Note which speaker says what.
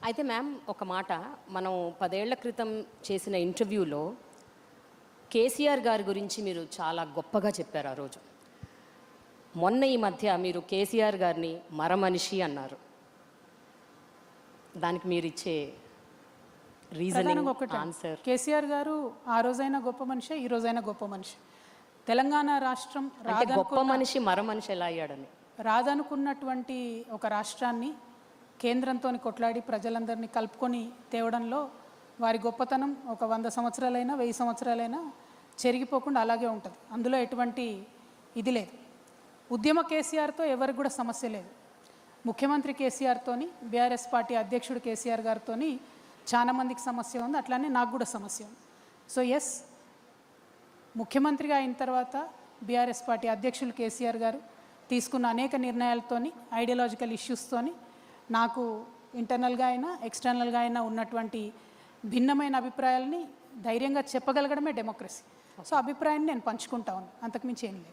Speaker 1: అయితే మ్యామ్ ఒక మాట, మనం 10 ఏళ్ల క్రితం చేసిన ఇంటర్వ్యూలో కేసీఆర్ గారి గురించి మీరు చాలా గొప్పగా చెప్పారు ఆ రోజు. మొన్న ఈ మధ్య మీరు కేసీఆర్ గారిని మరమనిషి అన్నారు. దానికి మీరు ఇచ్చే రీజనింగ్ ఆన్సర్?
Speaker 2: కేసీఆర్ గారు ఆ రోజైనా గొప్ప మనిషి, ఈ రోజైనా గొప్ప మనిషి. తెలంగాణ రాష్ట్రం
Speaker 1: గొప్ప మనిషి మరమనిషి ఎలా అయ్యాడని,
Speaker 2: రాదనుకున్నటువంటి ఒక రాష్ట్రాన్ని కేంద్రంతో కొట్లాడి ప్రజలందరినీ కలుపుకొని తేవడంలో వారి గొప్పతనం ఒక 100 సంవత్సరాలైనా 1000 సంవత్సరాలైనా చెరిగిపోకుండా అలాగే ఉంటుంది. అందులో ఎటువంటి ఇది లేదు. ఉద్యమ కేసీఆర్తో ఎవరికి కూడా సమస్య లేదు. ముఖ్యమంత్రి కేసీఆర్తోని, బీఆర్ఎస్ పార్టీ అధ్యక్షుడు కేసీఆర్ గారితో చాలా మందికి సమస్య ఉంది. అట్లానే నాకు కూడా సమస్య ఉంది. సో ఎస్, ముఖ్యమంత్రిగా అయిన తర్వాత బీఆర్ఎస్ పార్టీ అధ్యక్షులు కేసీఆర్ గారు తీసుకున్న అనేక నిర్ణయాలతోని, ఐడియాలజికల్ ఇష్యూస్తోని నాకు ఇంటర్నల్గా అయినా ఎక్స్టర్నల్గా అయినా ఉన్నటువంటి భిన్నమైన అభిప్రాయాలని ధైర్యంగా చెప్పగలగడమే డెమోక్రసీ. సో అభిప్రాయాన్ని నేను పంచుకుంటా ఉన్నాను, అంతకుమించి ఏం లేదు.